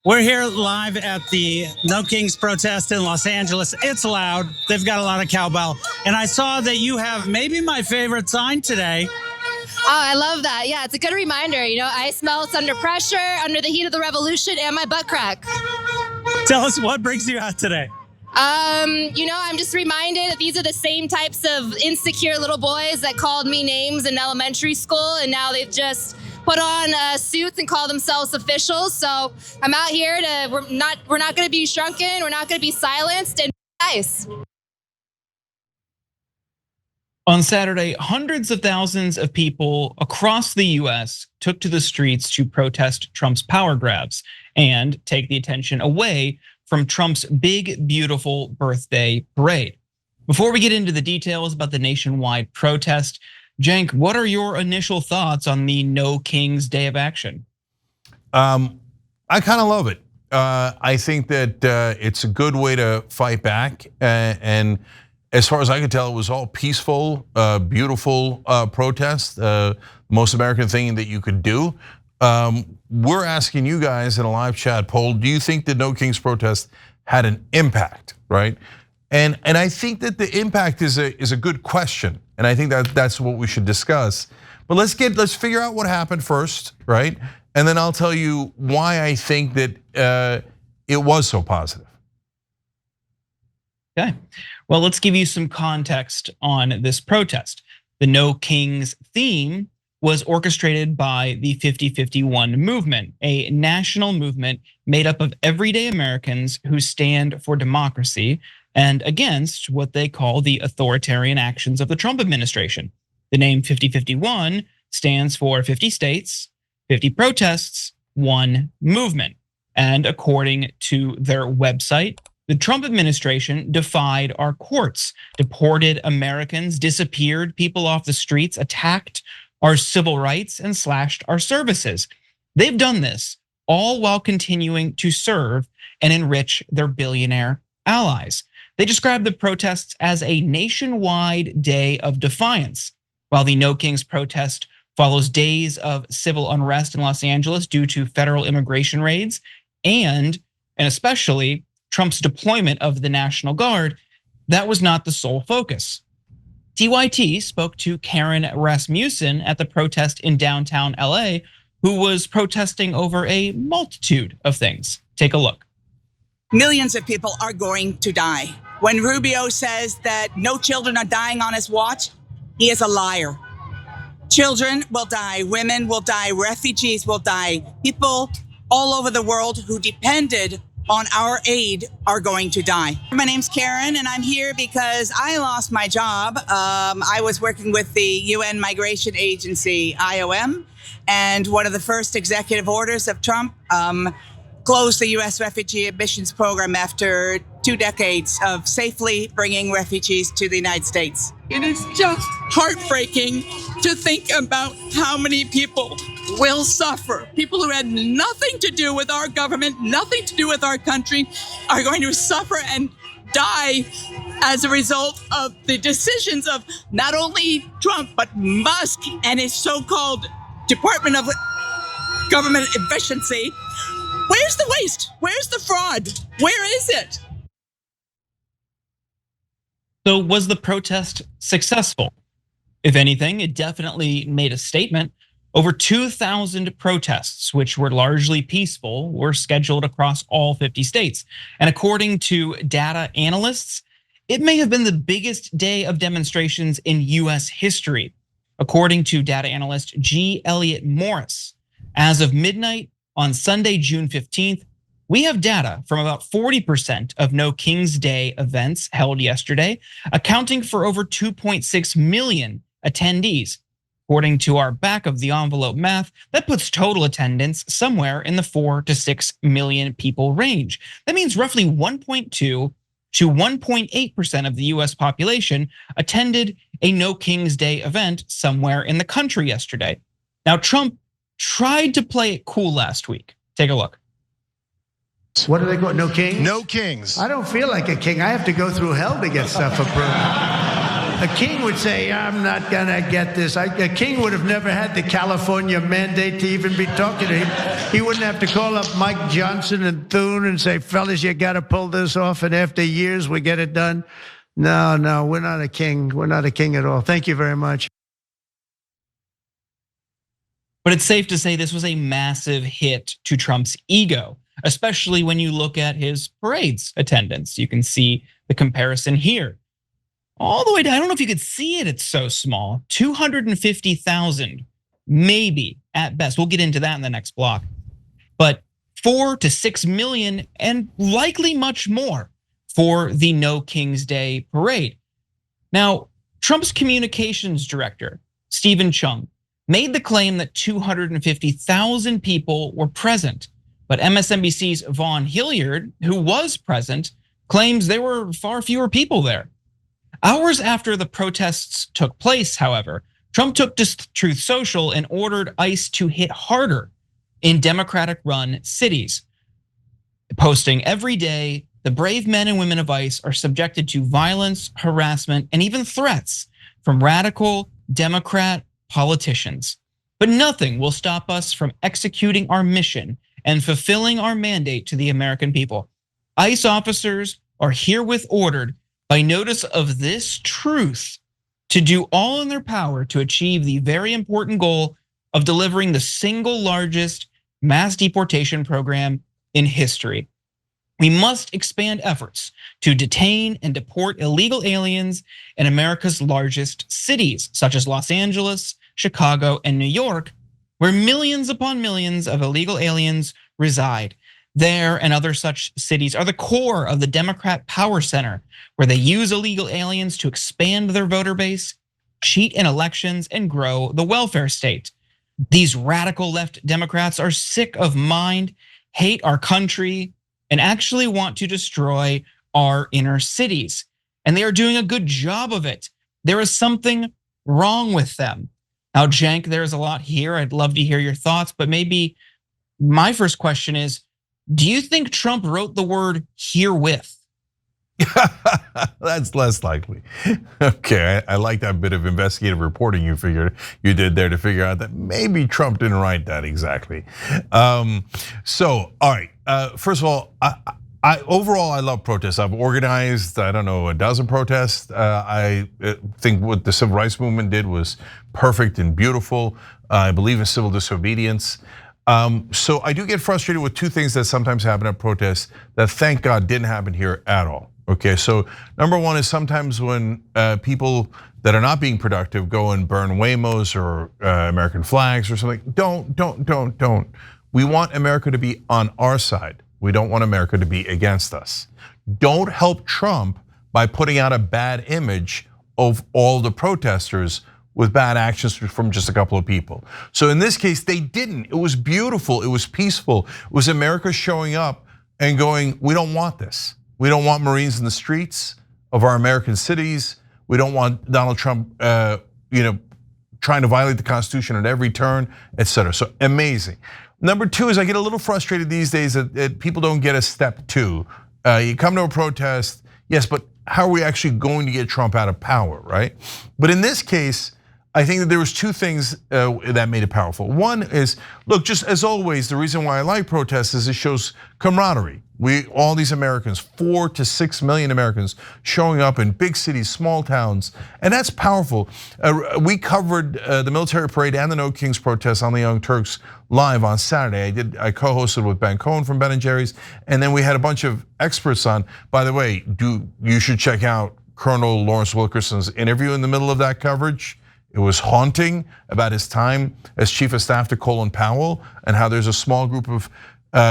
We're here live at the No Kings protest in Los Angeles. It's loud. They've got a lot of cowbell. And I saw that you have maybe my favorite sign today. Oh, I love that. Yeah, it's a good reminder. You know, ice melts under pressure, under the heat of the revolution, and my butt crack. Tell us what brings you out today. I'm just reminded that these are the same types of insecure little boys that called me names in elementary school, and now they've just put on suits and call themselves officials. So I'm out here we're not going to be shrunken. We're not going to be silenced. And nice. On Saturday, hundreds of thousands of people across the US took to the streets to protest Trump's power grabs and take the attention away from Trump's big, beautiful birthday parade. Before we get into the details about the nationwide protest, Cenk, what are your initial thoughts on the No Kings Day of Action? I kind of love it. I think that it's a good way to fight back. And as far as I can tell, it was all peaceful, beautiful protest, most American thing that you could do. We're asking you guys in a live chat poll, do you think the No Kings protest had an impact, right? And I think that the impact is a good question, and I think that's what we should discuss. But let's figure out what happened first, right? And then I'll tell you why I think that it was so positive. Okay, well, let's give you some context on this protest. The No Kings theme was orchestrated by the 50-51 movement, a national movement made up of everyday Americans who stand for democracy and against what they call the authoritarian actions of the Trump administration. The name 50-51 stands for 50 states, 50 protests, 1 movement. And according to their website, the Trump administration defied our courts, deported Americans, disappeared people off the streets, attacked our civil rights, and slashed our services. They've done this all while continuing to serve and enrich their billionaire allies. They described the protests as a nationwide day of defiance, while the No Kings protest follows days of civil unrest in Los Angeles due to federal immigration raids and especially Trump's deployment of the National Guard. That was not the sole focus. TYT spoke to Karen Rasmussen at the protest in downtown LA, who was protesting over a multitude of things. Take a look. Millions of people are going to die. When Rubio says that no children are dying on his watch, he is a liar. Children will die, women will die, refugees will die. People all over the world who depended on our aid are going to die. My name's Karen, and I'm here because I lost my job. I was working with the UN Migration Agency, IOM, and one of the first executive orders of Trump closed the US refugee admissions program after 2 decades of safely bringing refugees to the United States. It is just heartbreaking to think about how many people will suffer. People who had nothing to do with our government, nothing to do with our country, are going to suffer and die as a result of the decisions of not only Trump, but Musk and his so-called Department of Government Efficiency. Where's the waste? Where's the fraud? Where is it? So was the protest successful? If anything, it definitely made a statement. Over 2,000 protests, which were largely peaceful, were scheduled across all 50 states. And according to data analysts, it may have been the biggest day of demonstrations in US history. According to data analyst G. Elliott Morris, as of midnight on Sunday, June 15th, we have data from about 40% of No Kings Day events held yesterday, accounting for over 2.6 million attendees. According to our back of the envelope math, that puts total attendance somewhere in the 4 to 6 million people range. That means roughly 1.2 to 1.8% of the US population attended a No Kings Day event somewhere in the country yesterday. Now, Trump tried to play it cool last week. Take a look. What do they call it? No kings? No kings. I don't feel like a king. I have to go through hell to get stuff approved. A king would say, I'm not going to get this. A king would have never had the California mandate to even be talking to him. He wouldn't have to call up Mike Johnson and Thune and say, fellas, you got to pull this off. And after years, we get it done. No, we're not a king. We're not a king at all. Thank you very much. But it's safe to say this was a massive hit to Trump's ego, especially when you look at his parade's attendance. You can see the comparison here. All the way down, I don't know if you could see it, it's so small. 250,000, maybe at best. We'll get into that in the next block. But 4 to 6 million, and likely much more, for the No King's Day parade. Now, Trump's communications director, Stephen Chung, made the claim that 250,000 people were present. But MSNBC's Vaughn Hilliard, who was present, claims there were far fewer people there. Hours after the protests took place, however, Trump took to Truth Social and ordered ICE to hit harder in Democratic-run cities, posting every day, the brave men and women of ICE are subjected to violence, harassment, and even threats from radical Democrat politicians. But nothing will stop us from executing our mission and fulfilling our mandate to the American people. ICE officers are herewith ordered by notice of this truth to do all in their power to achieve the very important goal of delivering the single largest mass deportation program in history. We must expand efforts to detain and deport illegal aliens in America's largest cities, such as Los Angeles, Chicago, and New York, where millions upon millions of illegal aliens reside. There and other such cities are the core of the Democrat power center, where they use illegal aliens to expand their voter base, cheat in elections, and grow the welfare state. These radical left Democrats are sick of mind, hate our country, and actually want to destroy our inner cities. And they are doing a good job of it. There is something wrong with them. Now, Cenk, there's a lot here. I'd love to hear your thoughts, but maybe my first question is, do you think Trump wrote the word herewith? That's less likely. Okay, I like that bit of investigative reporting you did there to figure out that maybe Trump didn't write that exactly. So, all right. First of all, overall I love protests. I've organized, I don't know, a dozen protests. I think what the civil rights movement did was perfect and beautiful. I believe in civil disobedience. So I do get frustrated with two things that sometimes happen at protests that, thank God, didn't happen here at all. Okay, so number one is sometimes when people that are not being productive go and burn Waymos or American flags or something. Don't. We want America to be on our side. We don't want America to be against us. Don't help Trump by putting out a bad image of all the protesters with bad actions from just a couple of people. So in this case, they didn't. It was beautiful, it was peaceful. It was America showing up and going, we don't want this. We don't want Marines in the streets of our American cities. We don't want Donald Trump trying to violate the Constitution at every turn, etc. So amazing. Number two is I get a little frustrated these days that people don't get a step two. You come to a protest, yes, but how are we actually going to get Trump out of power, right? But in this case, I think that there was two things that made it powerful. One is, look, just as always, the reason why I like protests is it shows camaraderie. All these Americans, 4 to 6 million Americans showing up in big cities, small towns, and that's powerful. We covered the military parade and the No Kings protests on the Young Turks live on Saturday. I co-hosted with Ben Cohen from Ben & Jerry's, and then we had a bunch of experts on. By the way, you should check out Colonel Lawrence Wilkerson's interview in the middle of that coverage. It was haunting about his time as chief of staff to Colin Powell and how there's a small group of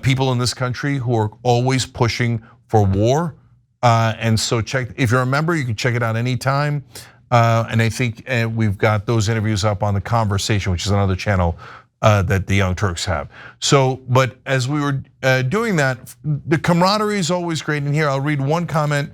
people in this country who are always pushing for war. And so if you're a member, you can check it out anytime. And I think we've got those interviews up on The Conversation, which is another channel that the Young Turks have. So, but as we were doing that, the camaraderie is always great. And here, I'll read one comment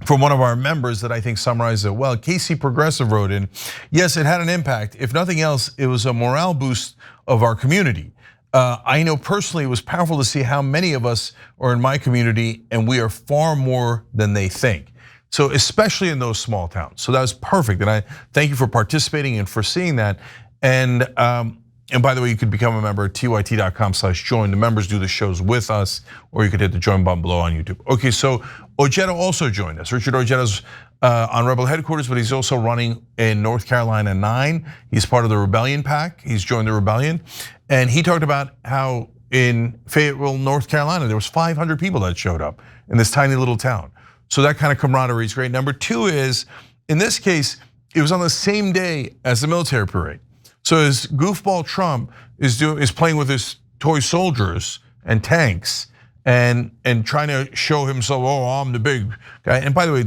from one of our members that I think summarizes it well. Casey Progressive wrote in, yes, it had an impact. If nothing else, it was a morale boost of our community. I know personally it was powerful to see how many of us are in my community, and we are far more than they think. So especially in those small towns. So that was perfect. And I thank you for participating and for seeing that. And by the way, you could become a member at tyt.com/join. The members do the shows with us, or you could hit the join button below on YouTube. Okay, so Ojeda also joined us. Richard Ojeda's on Rebel headquarters, but he's also running in North Carolina 9. He's part of the Rebellion PAC. He's joined the Rebellion. And he talked about how in Fayetteville, North Carolina, there was 500 people that showed up in this tiny little town. So that kind of camaraderie is great. Number 2 is, in this case, it was on the same day as the military parade. So as goofball Trump is playing with his toy soldiers and tanks and trying to show himself, oh, I'm the big guy. And by the way,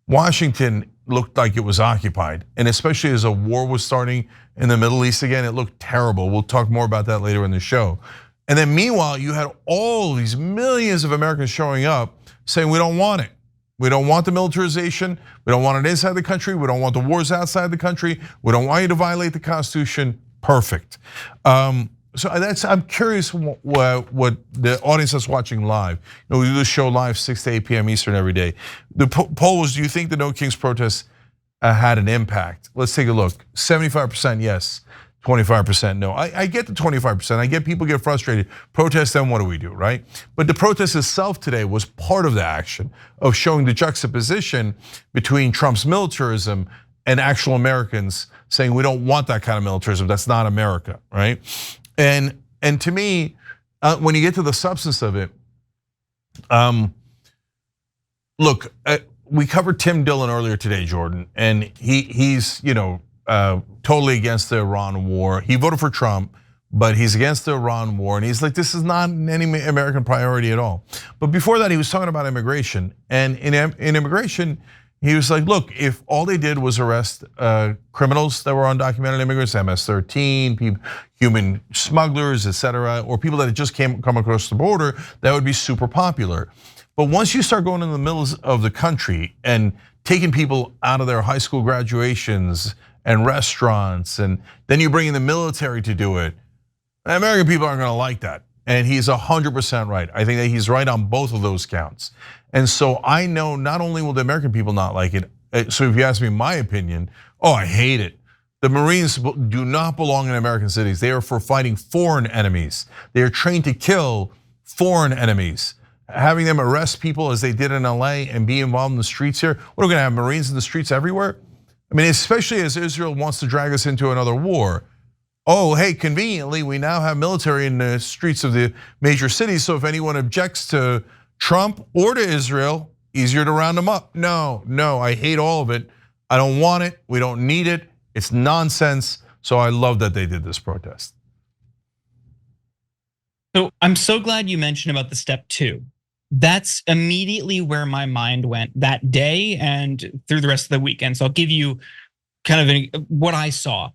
Washington looked like it was occupied, and especially as a war was starting in the Middle East again, it looked terrible. We'll talk more about that later in the show. And then meanwhile, you had all these millions of Americans showing up saying, we don't want it. We don't want the militarization. We don't want it inside the country. We don't want the wars outside the country. We don't want you to violate the Constitution. Perfect. So I'm curious what the audience that's watching live. We do this show live 6 to 8 p.m. Eastern every day. The poll was, do you think the No Kings protests had an impact? Let's take a look. 75% yes, 25% no. I get the 25%. I get people get frustrated. Protest, then what do we do, right? But the protest itself today was part of the action of showing the juxtaposition between Trump's militarism and actual Americans saying we don't want that kind of militarism. That's not America, right? And to me, when you get to the substance of it, look, we covered Tim Dillon earlier today, Jordan, and he's totally against the Iran war. He voted for Trump, but he's against the Iran war, and he's like, this is not any American priority at all. But before that, he was talking about immigration, and in immigration, he was like, look, if all they did was arrest criminals that were undocumented immigrants, MS-13, human smugglers, etc., or people that had just come across the border, that would be super popular. But once you start going in the middle of the country and taking people out of their high school graduations and restaurants, and then you bring in the military to do it, American people aren't gonna like that. And he's 100% right. I think that he's right on both of those counts. And so I know not only will the American people not like it, so if you ask me my opinion, I hate it. The Marines do not belong in American cities. They are for fighting foreign enemies. They are trained to kill foreign enemies. Having them arrest people as they did in LA and be involved in the streets here, what are we gonna have Marines in the streets everywhere? I mean, especially as Israel wants to drag us into another war. Oh, hey, conveniently, we now have military in the streets of the major cities, so if anyone objects to Trump or to Israel, easier to round them up. No, I hate all of it. I don't want it, we don't need it, it's nonsense. So I love that they did this protest. So I'm so glad you mentioned about the step 2. That's immediately where my mind went that day and through the rest of the weekend. So I'll give you kind of what I saw.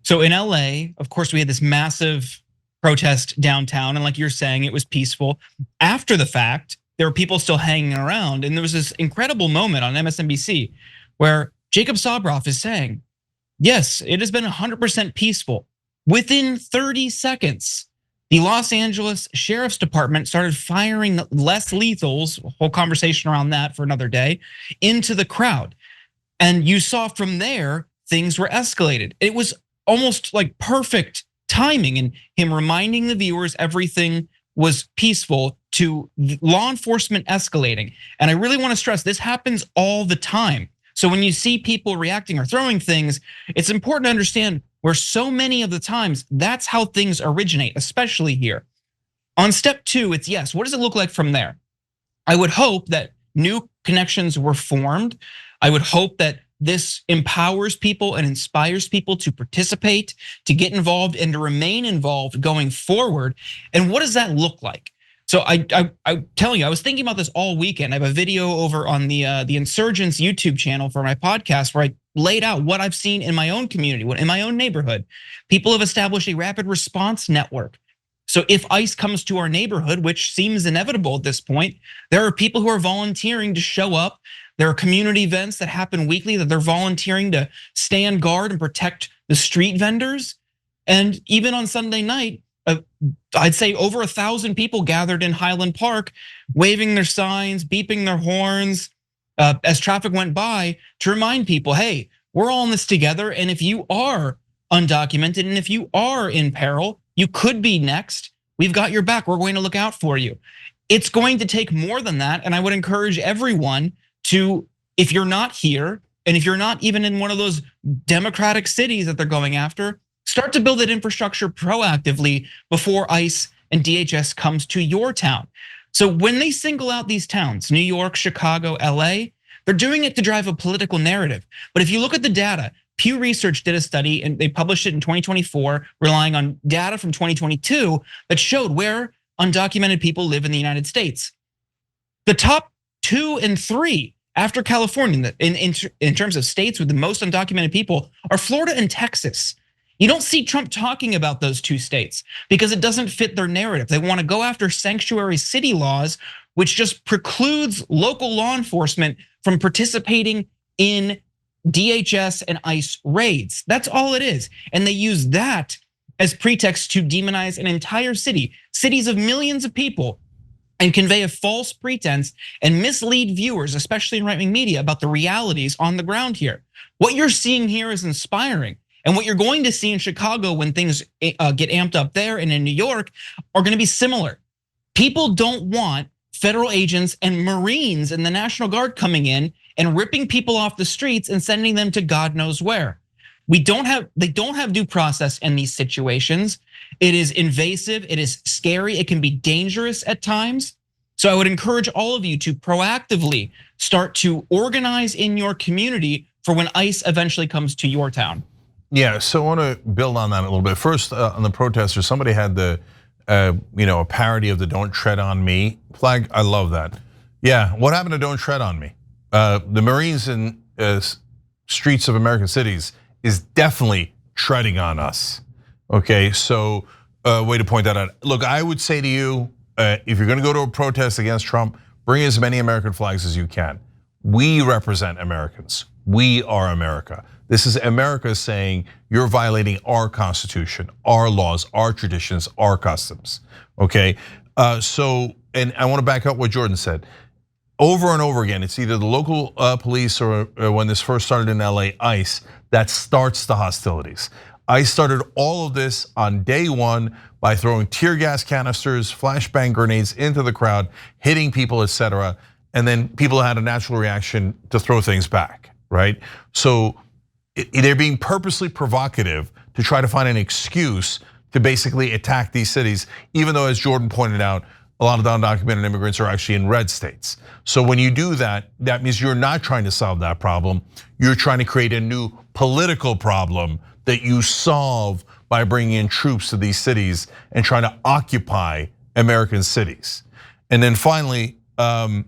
So in LA, of course, we had this massive protest downtown, and like you're saying, it was peaceful. After the fact, there were people still hanging around, and there was this incredible moment on MSNBC where Jacob Sobroff is saying, yes, it has been 100% peaceful. Within 30 seconds, the Los Angeles Sheriff's Department started firing less lethals, a whole conversation around that for another day, into the crowd. And you saw from there, things were escalated. It was almost like perfect timing, and him reminding the viewers everything was peaceful to law enforcement escalating. And I really want to stress, this happens all the time. So when you see people reacting or throwing things, it's important to understand where so many of the times that's how things originate, especially here. On step 2, it's yes, what does it look like from there? I would hope that new connections were formed. I would hope that this empowers people and inspires people to participate, to get involved, and to remain involved going forward. And what does that look like? So I'm telling you, I was thinking about this all weekend. I have a video over on the Insurgents YouTube channel for my podcast where I laid out what I've seen in my own community, in my own neighborhood. People have established a rapid response network. So if ICE comes to our neighborhood, which seems inevitable at this point, there are people who are volunteering to show up. There are community events that happen weekly that they're volunteering to stand guard and protect the street vendors. And even on Sunday night, I'd say over 1,000 people gathered in Highland Park, waving their signs, beeping their horns, as traffic went by to remind people, hey, we're all in this together. And if you are undocumented and if you are in peril, you could be next. We've got your back. We're going to look out for you. It's going to take more than that. And I would encourage everyone to, if you're not here, and if you're not even in one of those democratic cities that they're going after, start to build that infrastructure proactively before ICE and DHS comes to your town. So when they single out these towns, New York, Chicago, LA, they're doing it to drive a political narrative. But if you look at the data, Pew Research did a study and they published it in 2024, relying on data from 2022 that showed where undocumented people live in the United States. The top 2 and 3 after California in terms of states with the most undocumented people are Florida and Texas. You don't see Trump talking about those 2 states because it doesn't fit their narrative. They want to go after sanctuary city laws, which just precludes local law enforcement from participating in DHS and ICE raids. That's all it is. And they use that as pretext to demonize an entire city, cities of millions of people, and convey a false pretense and mislead viewers, especially in right-wing media, about the realities on the ground here. What you're seeing here is inspiring. And what you're going to see in Chicago when things get amped up there and in New York are going to be similar. People don't want federal agents and Marines and the National Guard coming in and ripping people off the streets and sending them to God knows where. They don't have due process in these situations. It is invasive, it is scary, it can be dangerous at times. So I would encourage all of you to proactively start to organize in your community for when ICE eventually comes to your town. Yeah, so I want to build on that a little bit. First, on the protesters, somebody had the, a parody of the "Don't Tread on Me" flag. I love that. Yeah, what happened to "Don't Tread on Me"? The Marines in streets of American cities is definitely treading on us. Okay, so way to point that out. Look, I would say to you, if you're going to go to a protest against Trump, bring as many American flags as you can. We represent Americans. We are America. This is America saying you're violating our Constitution, our laws, our traditions, our customs. Okay, so and I want to back up what Jordan said. Over and over again, it's either the local police or when this first started in LA, ICE, that starts the hostilities. ICE started all of this on day 1 by throwing tear gas canisters, flashbang grenades into the crowd, hitting people, etc. And then people had a natural reaction to throw things back, right? So they're being purposely provocative to try to find an excuse to basically attack these cities, even though, as Jordan pointed out, a lot of the undocumented immigrants are actually in red states. So when you do that, that means you're not trying to solve that problem. You're trying to create a new political problem that you solve by bringing in troops to these cities and trying to occupy American cities. And then finally, I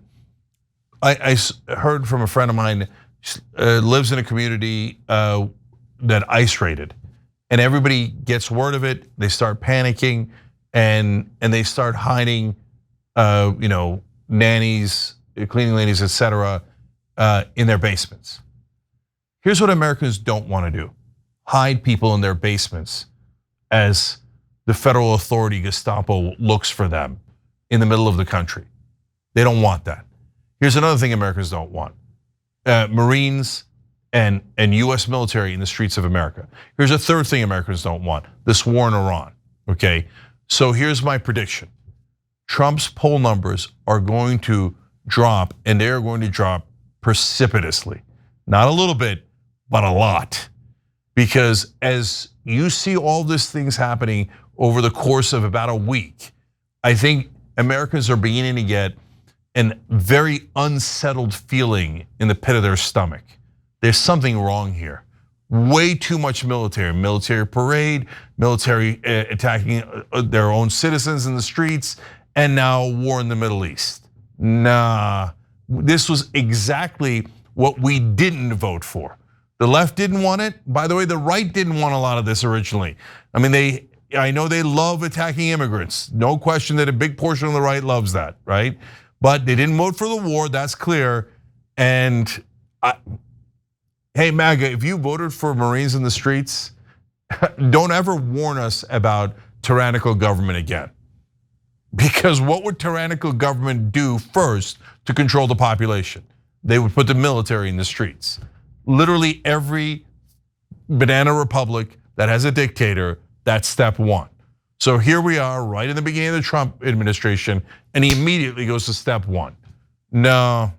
heard from a friend of mine, lives in a community that ICE raided, and everybody gets word of it. They start panicking, and they start hiding, nannies, cleaning ladies, etc., in their basements. Here's what Americans don't want to do: hide people in their basements as the federal authority Gestapo looks for them in the middle of the country. They don't want that. Here's another thing Americans don't want: Marines and US military in the streets of America. Here's a third thing Americans don't want: this war in Iran, okay? So here's my prediction. Trump's poll numbers are going to drop, and they are going to drop precipitously. Not a little bit, but a lot. Because as you see all these things happening over the course of about a week, I think Americans are beginning to get a very unsettled feeling in the pit of their stomach. There's something wrong here. Way too much military parade, military attacking their own citizens in the streets, and now war in the Middle East. Nah, this was exactly what we didn't vote for. The left didn't want it. By the way, the right didn't want a lot of this originally. I mean, I know they love attacking immigrants. No question that a big portion of the right loves that, right? But they didn't vote for the war, that's clear. And hey, MAGA, if you voted for Marines in the streets, don't ever warn us about tyrannical government again. Because what would tyrannical government do first to control the population? they would put the military in the streets. Literally every banana republic that has a dictator, that's step one. So here we are right in the beginning of the Trump administration, and he immediately goes to step one. No,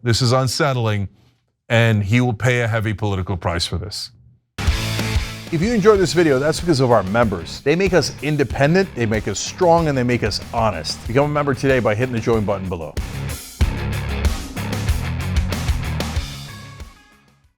this is unsettling, and he will pay a heavy political price for this. If you enjoyed this video, that's because of our members. They make us independent, they make us strong, and they make us honest. Become a member today by hitting the join button below.